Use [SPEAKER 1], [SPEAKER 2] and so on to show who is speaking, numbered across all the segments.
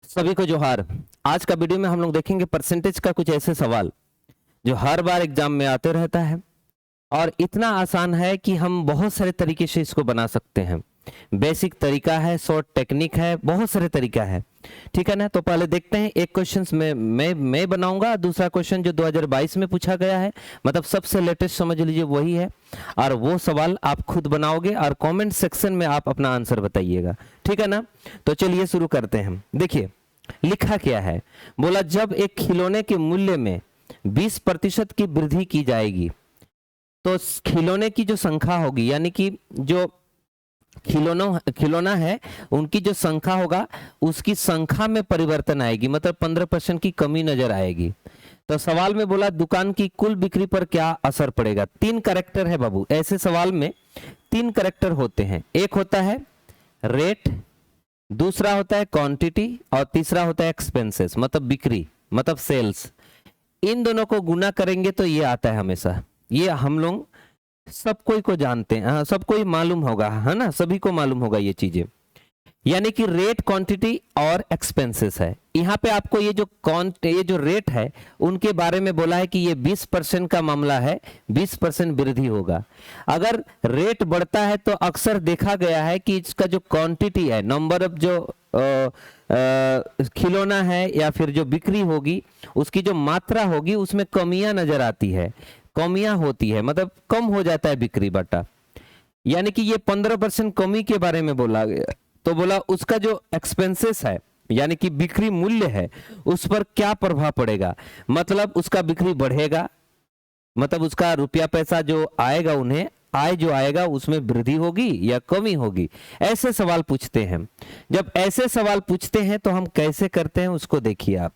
[SPEAKER 1] सभी को जोहार। आज का वीडियो में हम लोग देखेंगे परसेंटेज का कुछ ऐसे सवाल जो हर बार एग्जाम में आते रहता है और इतना आसान है कि हम बहुत सारे तरीके से इसको बना सकते हैं। बेसिक तरीका है, शॉर्ट टेक्निक है, बहुत सारे तरीका है। ठीक है ना। तो पहले देखते हैं। एक क्वेश्चन मैं बनाऊंगा, दूसरा क्वेश्चन जो 2022 में पूछा गया है, मतलब सबसे लेटेस्ट समझ लीजिए वही है, और वो सवाल आप खुद बनाओगे और कमेंट सेक्शन में आप अपना आंसर बताइएगा। ठीक है ना। तो चलिए शुरू करते हैं। देखिए लिखा क्या है। बोला जब एक खिलौने के मूल्य में 20% की वृद्धि की जाएगी तो खिलौने की जो संख्या होगी, यानी कि जो खिलौना है उनकी जो संख्या होगा उसकी संख्या में परिवर्तन आएगी, मतलब 15% की कमी नजर आएगी। तो सवाल में बोला दुकान की कुल बिक्री पर क्या असर पड़ेगा। 3 कैरेक्टर है बाबू, ऐसे सवाल में 3 कैरेक्टर होते हैं। एक होता है रेट, दूसरा होता है क्वांटिटी और तीसरा होता है एक्सपेंसेस, मतलब बिक्री, मतलब सेल्स। इन दोनों को गुना करेंगे तो ये आता है हमेशा। ये हम लोग सब कोई को जानते हैं, हाँ, सबको ही मालूम होगा, है ना, सभी को मालूम होगा ये चीजें। यानी कि रेट, क्वांटिटी और एक्सपेंसेस है। यहाँ पे आपको ये जो रेट है उनके बारे में बोला है कि ये 20% का मामला है, 20% वृद्धि होगा। अगर रेट बढ़ता है तो अक्सर देखा गया है कि इसका जो क्वांटिटी है, नंबर ऑफ जो खिलौना है या फिर जो बिक्री होगी उसकी जो मात्रा होगी उसमें कमियां नजर आती है, कमियां होती है, मतलब कम हो जाता है बिक्री बटा। यानी कि ये 15% कमी के बारे में बोला गया। तो बोला उसका जो एक्सपेंसेस है यानी कि बिक्री मूल्य है उस पर क्या प्रभाव पड़ेगा, मतलब उसका बिक्री बढ़ेगा, मतलब उसका रुपया पैसा जो आएगा, उन्हें आय जो आएगा उसमें वृद्धि होगी या कमी होगी। ऐसे सवाल पूछते हैं। जब ऐसे सवाल पूछते हैं तो हम कैसे करते हैं उसको देखिए आप।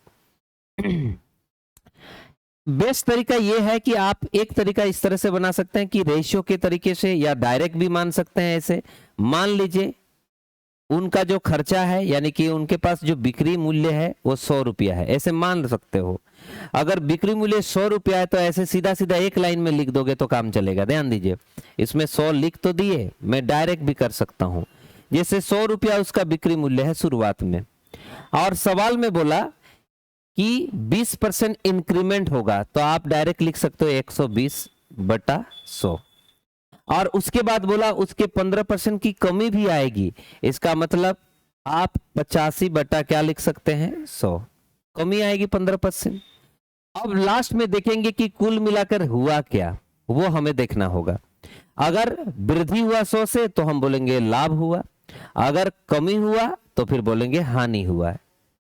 [SPEAKER 1] बेस्ट तरीका यह है कि आप एक तरीका इस तरह से बना सकते हैं कि रेशियो के तरीके से, या डायरेक्ट भी मान सकते हैं। ऐसे मान लीजिए उनका जो खर्चा है यानी कि उनके पास जो बिक्री मूल्य है वो 100 रुपया है, ऐसे मान सकते हो। अगर बिक्री मूल्य 100 रुपया है तो ऐसे सीधा सीधा एक लाइन में लिख दोगे तो काम चलेगा। ध्यान दीजिए, इसमें 100 लिख तो दिए, मैं डायरेक्ट भी कर सकता हूं। जैसे 100 रुपया उसका बिक्री मूल्य है शुरुआत में, और सवाल में बोला कि 20% इंक्रीमेंट होगा, तो आप डायरेक्ट लिख सकते हो 120/100। और उसके बाद बोला उसके 15% की कमी भी आएगी, इसका मतलब आप 85 बटा क्या लिख सकते हैं, 100। कमी आएगी 15%। अब लास्ट में देखेंगे कि कुल मिलाकर हुआ क्या, वो हमें देखना होगा। अगर वृद्धि हुआ 100 से तो हम बोलेंगे लाभ हुआ, अगर कमी हुआ तो फिर बोलेंगे हानि हुआ।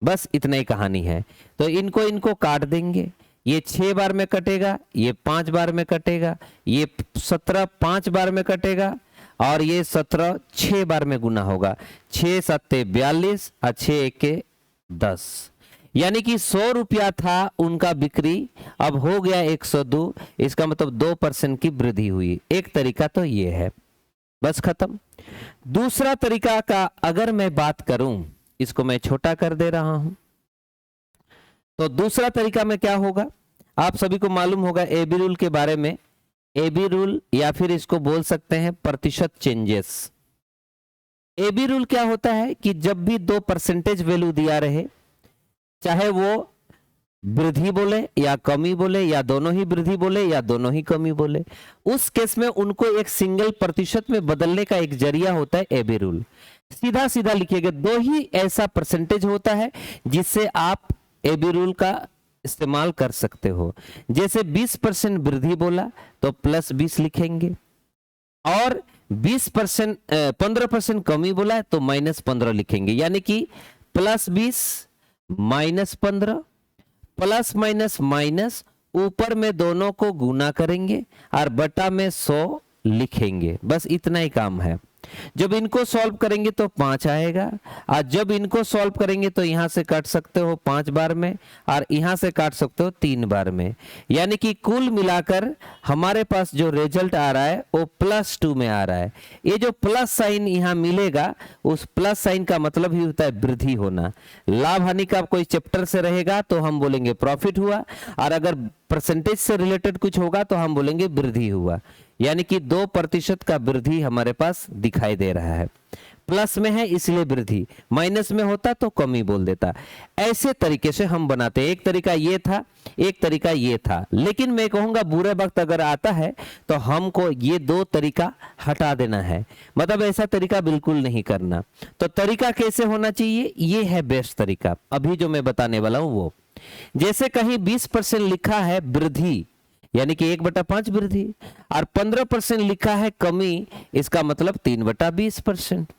[SPEAKER 1] बस इतना ही कहानी है। तो इनको काट देंगे। ये 6 बार में कटेगा, ये 5 बार में कटेगा, ये 17 5 बार में कटेगा, और ये 17 6 बार में गुना होगा। 6 7 42 और 6 1 10। यानी कि 100 रुपया था उनका बिक्री, अब हो गया 102। इसका मतलब 2% की वृद्धि हुई। एक तरीका तो ये है, बस खत्म। दूसरा तरीका का अगर मैं बात करूं, इसको मैं छोटा कर दे रहा हूं। तो दूसरा तरीका में क्या होगा, आप सभी को मालूम होगा एबी रूल के बारे में। एबी रूल या फिर इसको बोल सकते हैं प्रतिशत चेंजेस। एबी रूल क्या होता है कि जब भी 2 परसेंटेज वैल्यू दिया रहे, चाहे वो वृद्धि बोले या कमी बोले या दोनों ही वृद्धि बोले या दोनों ही कमी बोले, उस केस में उनको एक सिंगल प्रतिशत में बदलने का एक जरिया होता है एबी रूल। सीधा सीधा लिखिएगा, 2 ही ऐसा परसेंटेज होता है जिससे आप एबी रूल का इस्तेमाल कर सकते हो। जैसे 20% वृद्धि बोला तो +20 लिखेंगे, और 20% 15% कमी बोला तो -15 लिखेंगे। यानी कि +20 -15 प्लस माइनस माइनस, ऊपर में दोनों को गुना करेंगे और बटा में 100 लिखेंगे। बस इतना ही काम है। जब इनको सॉल्व करेंगे तो 5 आएगा, और जब इनको सॉल्व करेंगे तो यहां से काट सकते हो 5 बार में, और यहां से काट सकते हो 3 बार में। यानी कि कुल मिलाकर हमारे पास जो रिजल्ट आ रहा है वो +2 में आ रहा है। ये जो प्लस साइन यहां मिलेगा, उस प्लस साइन का मतलब ही होता है वृद्धि होना। लाभ हानि का कोई चैप्टर से रहेगा तो हम बोलेंगे प्रॉफिट हुआ, और अगर परसेंटेज से रिलेटेड कुछ होगा तो हम बोलेंगे वृद्धि हुआ। यानी कि 2% का वृद्धि हमारे पास दिखाई दे रहा है। प्लस में है इसलिए वृद्धि, माइनस में होता तो कमी बोल देता। ऐसे तरीके से हम बनाते हैं। एक तरीका ये था, एक तरीका ये था, लेकिन मैं कहूंगा बुरे वक्त अगर आता है तो हमको ये दो तरीका हटा देना है, मतलब ऐसा तरीका बिल्कुल नहीं करना। तो तरीका कैसे होना चाहिए, ये है बेस्ट तरीका अभी जो मैं बताने वाला हूं वो। जैसे कहीं 20% लिखा है वृद्धि, यानी कि 1/5 वृद्धि, और 15% लिखा है कमी, इसका मतलब 3/20%,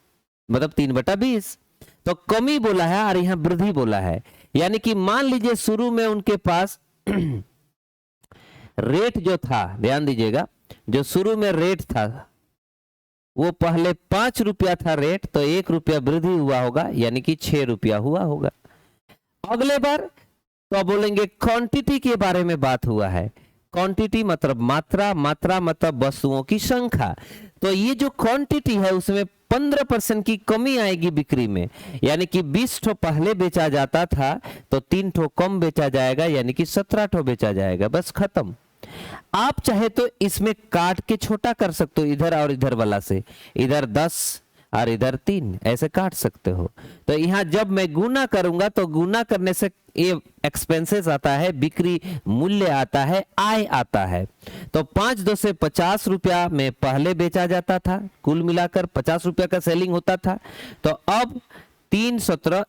[SPEAKER 1] मतलब 3/20। तो कमी बोला है और यहां वृद्धि बोला है। यानी कि मान लीजिए शुरू में उनके पास रेट जो था, ध्यान दीजिएगा, जो शुरू में रेट था वो पहले 5 रुपया था रेट, तो 1 रुपया वृद्धि हुआ होगा, यानी कि 6 रुपया हुआ होगा। अगले बार तो बोलेंगे क्वांटिटी के बारे में बात हुआ है। क्वांटिटी मतलब मात्रा, मात्रा मतलब वस्तुओं की संख्या। तो ये जो क्वांटिटी है उसमें 15% की कमी आएगी बिक्री में, यानी कि 20 ठो पहले बेचा जाता था तो 3 ठो कम बेचा जाएगा, यानी कि 17 ठो बेचा जाएगा, बस खत्म। आप चाहे तो इसमें काट के छोटा कर सकते हो, इधर और इधर वाला से, इधर 10 और इधर 3, ऐसे काट सकते हो। तो यहां जब मैं गुना करूंगा तो गुना करने से ये एक्सपेंसेस आता है, बिक्री मूल्य आता है, आय आता है। तो 5 2 से 50 रुपया में पहले बेचा जाता था, कुल मिलाकर 50 रुपया का सेलिंग होता था। तो अब 3 17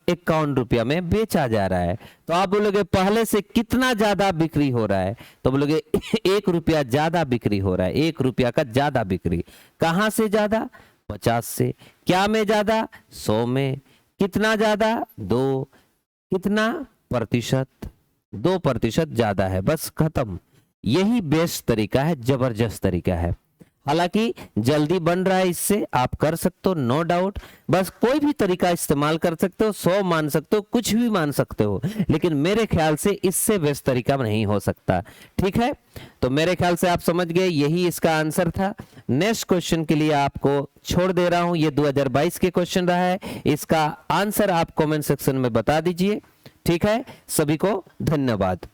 [SPEAKER 1] 51 रुपया में बेचा जा रहा है। तो आप बोलोगे पहले से कितना ज्यादा बिक्री हो रहा है, तो बोलोगे 1 रुपया ज्यादा बिक्री हो रहा है, 1 रुपया का ज्यादा बिक्री। कहां से ज्यादा, 50 से। क्या में ज्यादा, 100 में। कितना ज्यादा, 2। कितना प्रतिशत, 2% ज्यादा है, बस खत्म। यही बेस्ट तरीका है, जबरदस्त तरीका है। हालांकि जल्दी बन रहा है, इससे आप कर सकते हो, नो डाउट। बस कोई भी तरीका इस्तेमाल कर सकते हो, 100 मान सकते हो, कुछ भी मान सकते हो, लेकिन मेरे ख्याल से इससे बेस्ट तरीका नहीं हो सकता। ठीक है, तो मेरे ख्याल से आप समझ गए, यही इसका आंसर था। नेक्स्ट क्वेश्चन के लिए आपको छोड़ दे रहा हूं, ये 2022 के क्वेश्चन रहा है, इसका आंसर आप कमेंट सेक्शन में बता दीजिए। ठीक है, सभी को धन्यवाद।